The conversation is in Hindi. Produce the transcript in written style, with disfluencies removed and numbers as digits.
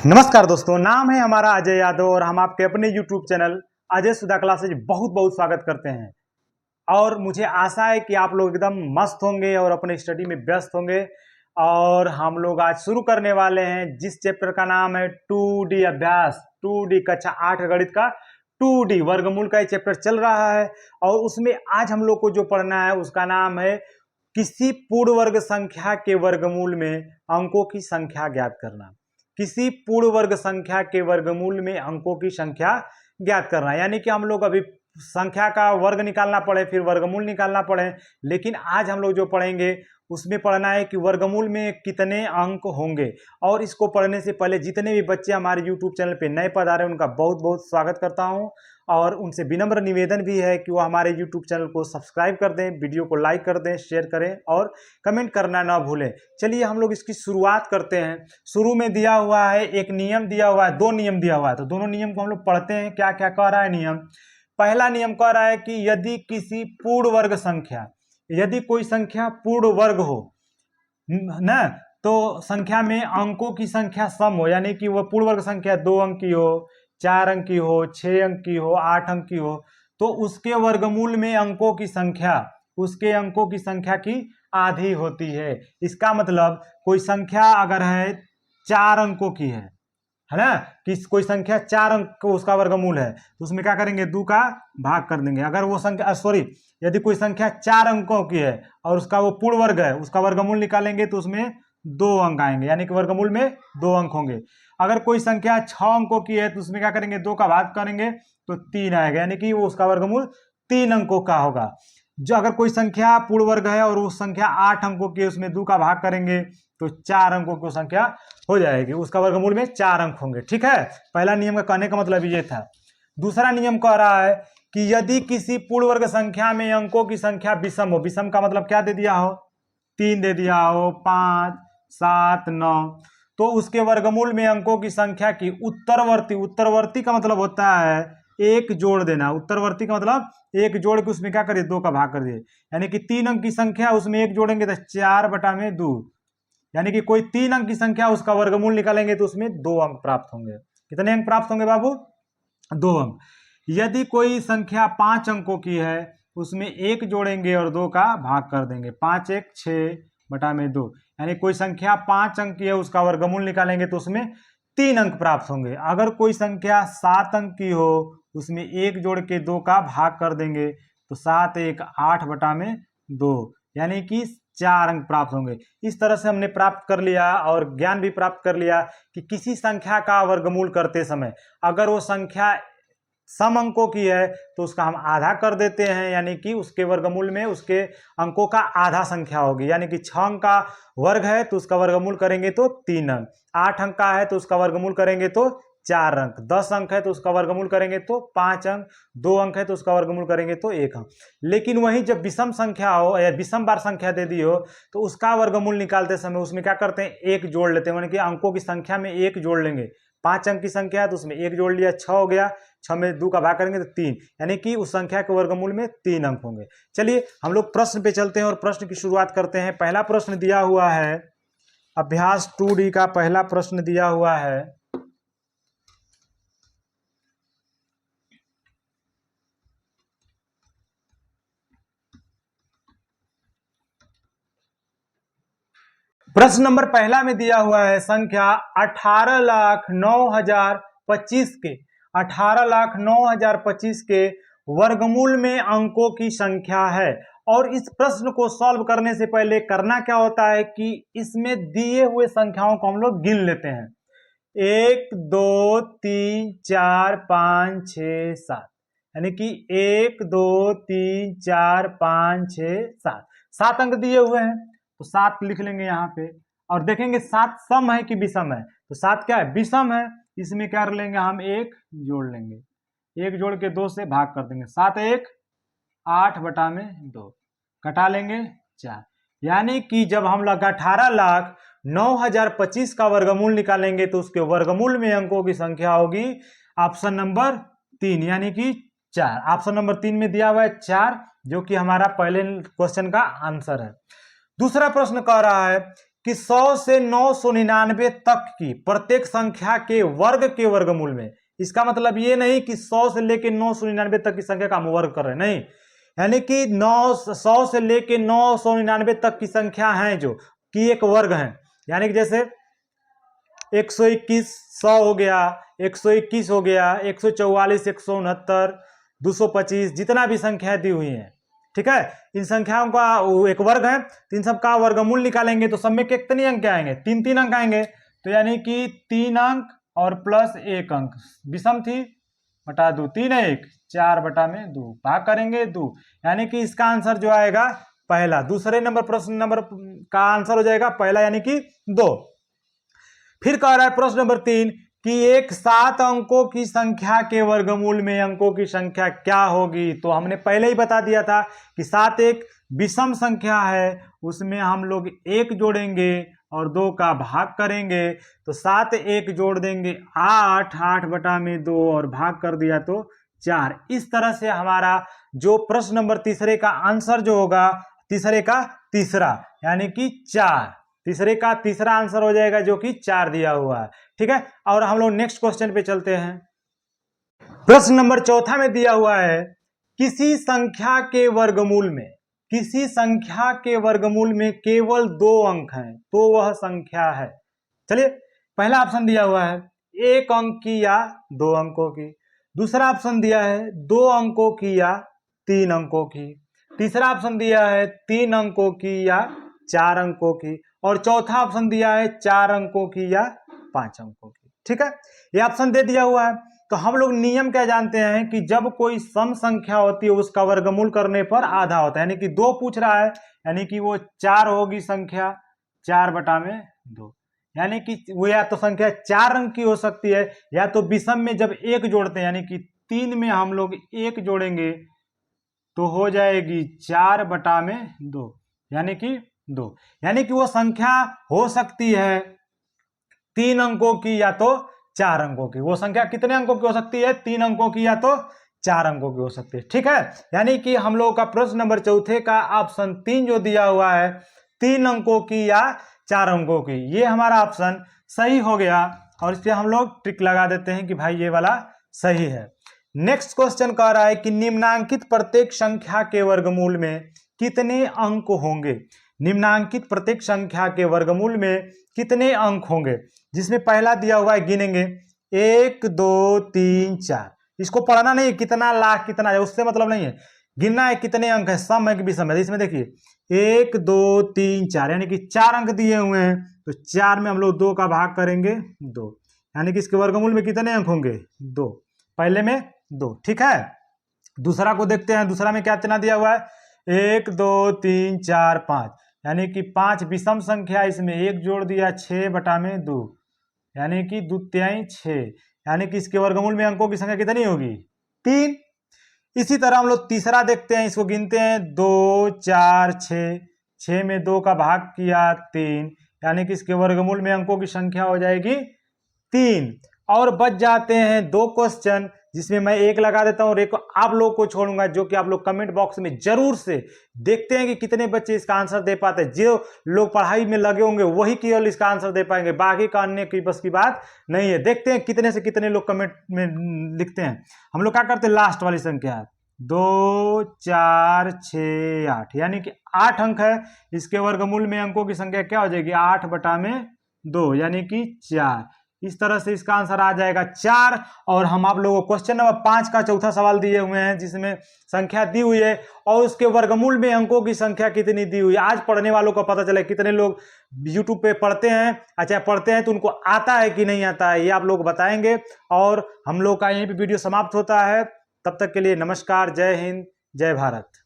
नमस्कार दोस्तों, नाम है हमारा अजय यादव और हम आपके अपने YouTube चैनल अजय सुधा क्लासेज बहुत बहुत स्वागत करते हैं। और मुझे आशा है कि आप लोग एकदम मस्त होंगे और अपने स्टडी में व्यस्त होंगे। और हम लोग आज शुरू करने वाले हैं जिस चैप्टर का नाम है 2D अभ्यास, 2D कक्षा 8 गणित का 2D वर्गमूल का ये चैप्टर चल रहा है। और उसमें आज हम लोग को जो पढ़ना है उसका नाम है किसी पूर्ण वर्ग संख्या के वर्गमूल में अंकों की संख्या ज्ञात करना। किसी पूर्ण वर्ग संख्या के वर्गमूल में अंकों की संख्या ज्ञात करना, यानी कि हम लोग अभी संख्या का वर्ग निकालना पड़े फिर वर्गमूल निकालना पड़े, लेकिन आज हम लोग जो पढ़ेंगे उसमें पढ़ना है कि वर्गमूल में कितने अंक होंगे। और इसको पढ़ने से पहले जितने भी बच्चे हमारे YouTube चैनल पे नए पधारे हैं उनका बहुत बहुत स्वागत करता हूं और उनसे विनम्र निवेदन भी है कि वो हमारे YouTube चैनल को सब्सक्राइब कर दें, वीडियो को लाइक कर दें, शेयर करें और कमेंट करना ना भूलें। चलिए हम लोग इसकी शुरुआत करते हैं। शुरू में दिया हुआ है एक नियम दिया हुआ है, दो नियम दिया हुआ है, तो दोनों नियम को हम लोग पढ़ते हैं। क्या क्या कह रहा है नियम? पहला नियम कह रहा है कि यदि किसी पूर्ण वर्ग संख्या, यदि कोई संख्या पूर्ण वर्ग हो ना, तो संख्या में अंकों की संख्या सम हो, यानी कि वह पूर्ण वर्ग संख्या 2 अंक की हो, 4 अंक की हो, 6 अंक की हो, 8 अंक की हो, तो उसके वर्गमूल में अंकों की संख्या उसके अंकों की संख्या की आधी होती है। इसका मतलब कोई संख्या अगर है 4 अंकों की है ना, कि कोई संख्या 4 अंक को उसका वर्गमूल है, तो उसमें क्या करेंगे 2 का भाग कर देंगे। अगर वो संख्या यदि कोई संख्या 4 अंकों की है और उसका वो पूर्ण वर्ग है, उसका वर्गमूल निकालेंगे तो उसमें 2 अंक आएंगे, यानी कि वर्गमूल में 2 अंक होंगे। अगर कोई संख्या 6 अंकों की है तो उसमें क्या करेंगे 2 का भाग करेंगे तो 3 आएगा, यानी कि वो उसका वर्गमूल 3 अंकों का होगा। जो अगर कोई संख्या पूर्ण वर्ग है और उस संख्या 8 अंकों की है, उसमें 2 का भाग करेंगे तो 4 अंकों की संख्या हो जाएगी, उसका वर्गमूल में 4 अंक होंगे। ठीक है, पहला नियम का कहने का मतलब ये था। दूसरा नियम कह रहा है कि यदि किसी पूर्ण वर्ग संख्या में अंकों की संख्या विषम हो, विषम का मतलब क्या दे दिया हो, 3 दे दिया हो, 5, 7, 9, तो उसके वर्गमूल में अंकों की संख्या की उत्तरवर्ती, उत्तरवर्ती का मतलब होता है एक जोड़ देना, उत्तरवर्ती का मतलब एक जोड़ के उसमें क्या करिए 2 का भाग कर दिए, यानी कि 3 अंक की संख्या उसमें एक जोड़ेंगे तो 4/2, यानी कि कोई 3 अंक की संख्या उसका वर्गमूल निकालेंगे तो उसमें 2 अंक प्राप्त होंगे। कितने अंक प्राप्त होंगे बाबू? 2 अंक। यदि कोई संख्या 5 अंकों की है उसमें एक जोड़ेंगे और 2 का भाग कर देंगे, 5 1 6/2, यानी कोई संख्या 5 अंक की है उसका वर्गमूल निकालेंगे तो उसमें 3 अंक प्राप्त होंगे। अगर कोई संख्या 7 अंक की हो उसमें एक जोड़ के 2 का भाग कर देंगे तो 7 1 8/2, यानी कि 4 अंक प्राप्त होंगे। इस तरह से हमने प्राप्त कर लिया और ज्ञान भी प्राप्त कर लिया कि किसी संख्या का वर्गमूल करते समय अगर वो संख्या सम अंकों की है तो उसका हम आधा कर देते हैं, यानी कि उसके वर्गमूल में उसके अंकों का आधा संख्या होगी, यानी कि 6 अंक का वर्ग है तो उसका वर्गमूल करेंगे तो 3 अंक, 8 अंक का है तो उसका वर्गमूल करेंगे तो 4 अंक, 10 अंक है तो उसका वर्गमूल करेंगे तो 5 अंक, 2 अंक है तो उसका वर्गमूल करेंगे तो 1 अंक। लेकिन वही जब विषम संख्या हो या विषम बार संख्या दे दी हो तो उसका वर्गमूल निकालते समय उसमें क्या करते हैं एक जोड़ लेते हैं, यानी कि अंकों की संख्या में एक जोड़ लेंगे। 5 अंक की संख्या है तो उसमें एक जोड़ लिया, 6 हो गया, 6 में 2 का भाग करेंगे तो 3, यानी कि उस संख्या के वर्गमूल में 3 अंक होंगे। चलिए हम लोग प्रश्न पे चलते हैं और प्रश्न की शुरुआत करते हैं। पहला प्रश्न दिया हुआ है अभ्यास 2D का पहला प्रश्न दिया हुआ है। प्रश्न नंबर पहला में दिया हुआ है संख्या 18,09,025 के 18,09,025 के वर्गमूल में अंकों की संख्या है। और इस प्रश्न को सॉल्व करने से पहले करना क्या होता है कि इसमें दिए हुए संख्याओं को हम लोग गिन लेते हैं। 1 2 3 4 5 6 7, यानी कि 1 2 3 4 5 6 7, 7 अंक दिए हुए हैं तो 7 लिख लेंगे यहाँ पे और देखेंगे 7 सम है कि विषम है, तो 7 क्या है विषम है। इसमें क्या कर लेंगे हम एक जोड़ लेंगे, एक जोड़ के 2 से भाग कर देंगे, 7 1 8/2, घटा लेंगे 4, यानी कि जब हम लोग 18,09,025 का वर्गमूल निकालेंगे तो उसके वर्गमूल में अंकों की संख्या होगी ऑप्शन नंबर 3, यानी कि 4। ऑप्शन नंबर 3 में दिया हुआ है 4, जो कि हमारा पहले क्वेश्चन का आंसर है। दूसरा प्रश्न कह रहा है कि 100 से 999 तक की प्रत्येक संख्या के वर्गमूल में। इसका मतलब ये नहीं कि 100 से लेके 999 तक की संख्या का हम वर्ग कर रहे हैं, नहीं, यानी कि 100 से लेके 999 तक की संख्या है जो कि एक वर्ग है। यानी कि जैसे 121 100 हो गया, 121 हो गया, 144, 169, 225, जितना भी संख्या दी हुई है, ठीक है, इन संख्याओं का एक वर्ग है, तो इन सब का वर्गमूल निकालेंगे तो सब में कितने अंक आएंगे, 3 अंक आएंगे। तो यानी कि 3 अंक और प्लस 1 अंक, विषम थी, बटा 2, 3 है 1, 4 बटा में 2, भाग करेंगे 2, यानी कि इसका आंसर जो आएगा पहला। दूसरे नंबर प्रश्न नंबर का आंसर हो जाएगा पहला, यानी कि 2। फिर कह रहा है प्रश्न नंबर 3 कि एक 7 अंकों की संख्या के वर्गमूल में अंकों की संख्या क्या होगी। तो हमने पहले ही बता दिया था कि 7 एक विषम संख्या है, उसमें हम लोग 1 जोड़ेंगे और 2 का भाग करेंगे, तो 7 1 जोड़ देंगे 8, 8 बटा में 2 और भाग कर दिया तो 4। इस तरह से हमारा जो प्रश्न नंबर तीसरे का आंसर जो होगा, तीसरे का तीसरा यानी कि 4, तीसरे का तीसरा आंसर हो जाएगा जो कि 4 दिया हुआ है, ठीक है। और हम लोग नेक्स्ट क्वेश्चन पे चलते हैं। प्रश्न नंबर चौथा में दिया हुआ है किसी संख्या के वर्गमूल में, किसी संख्या के वर्गमूल में केवल 2 अंक हैं तो वह संख्या है। चलिए, पहला ऑप्शन दिया हुआ है 1 अंक की या 2 अंकों की, दूसरा ऑप्शन दिया है 2 अंकों की या 3 अंकों की, तीसरा ऑप्शन दिया है 3 अंकों की या 4 अंकों की, और चौथा ऑप्शन दिया है 4 अंकों की या 5 अंकों की, ठीक है। ये ऑप्शन दे दिया हुआ है। तो हम लोग नियम क्या जानते हैं कि जब कोई सम संख्या होती है उसका वर्गमूल करने पर आधा होता है, यानी कि 2 पूछ रहा है, यानी कि वो 4 होगी संख्या, 4 बटा में 2, यानी कि वो या तो संख्या 4 अंक की हो सकती है, या तो विषम में जब 1 जोड़ते हैं, यानी कि 3 में हम लोग 1 जोड़ेंगे तो हो जाएगी 4 बटा में 2, यानी कि 2, यानी कि वो संख्या हो सकती है 3 अंकों की या तो 4 अंकों की। वो संख्या कितने अंकों की हो सकती है, 3 अंकों की या तो 4 अंकों की हो सकती है, ठीक है। यानी कि हम लोगों का प्रश्न नंबर चौथे का ऑप्शन 3 जो दिया हुआ है 3 अंकों की या 4 अंकों की, ये हमारा ऑप्शन सही हो गया। और इस पर हम लोग ट्रिक लगा देते हैं कि भाई ये वाला सही है। नेक्स्ट क्वेश्चन कह रहा है कि निम्नांकित प्रत्येक संख्या के वर्गमूल में कितने अंक होंगे। निम्नांकित प्रत्येक संख्या के वर्गमूल में कितने अंक होंगे, जिसमें पहला दिया हुआ है, गिनेंगे 1 2 3 4। इसको पढ़ना नहीं है कितना लाख कितना है, उससे मतलब नहीं है, गिनना है कितने अंक है, सम है कि विषम है। इसमें देखिए 1 2 3 4 यानी कि 4 अंक दिए हुए हैं, तो 4 में हम लोग 2 का भाग करेंगे 2, यानी कि इसके वर्गमूल में कितने अंक होंगे 2, पहले में 2, ठीक है। दूसरा को देखते हैं, दूसरा में क्या कितना दिया हुआ है 1 2 3 4 5, यानी कि 5 विषम संख्या, इसमें 1 जोड़ दिया 6 बटा में 2, यानी कि 2 तिहाई 6, यानी कि इसके वर्गमूल में अंकों की संख्या कितनी होगी 3। इसी तरह हम लोग तीसरा देखते हैं, इसको गिनते हैं 2 4 6, 6 में 2 का भाग किया 3, यानी कि इसके वर्गमूल में अंकों की संख्या हो जाएगी 3। और बच जाते हैं 2 क्वेश्चन, जिसमें मैं 1 लगा देता हूं और 1 आप लोग को छोड़ूंगा, जो कि आप लोग कमेंट बॉक्स में जरूर से देखते हैं कि कितने बच्चे इसका आंसर दे पाते हैं। जो लोग पढ़ाई में लगे होंगे वही केवल इसका आंसर दे पाएंगे, बाकी का अन्य की बस की बात नहीं है। देखते हैं कितने से कितने लोग कमेंट में लिखते हैं। हम लोग क्या करते हैं, लास्ट वाली संख्या 2 4 6 8, यानी कि 8 अंक है, इसके वर्गमूल में अंकों की संख्या क्या हो जाएगी 8 बटा में 2, यानी कि 4। इस तरह से इसका आंसर आ जाएगा 4। और हम आप लोगों को क्वेश्चन नंबर 5 का चौथा सवाल दिए हुए हैं, जिसमें संख्या दी हुई है और उसके वर्गमूल में अंकों की संख्या कितनी दी हुई है। आज पढ़ने वालों को पता चले कितने लोग यूट्यूब पे पढ़ते हैं, अच्छा पढ़ते हैं तो उनको आता है कि नहीं आता है, ये आप लोग बताएंगे। और हम लोग का यहीं पे वीडियो समाप्त होता है। तब तक के लिए नमस्कार, जय हिंद, जय भारत।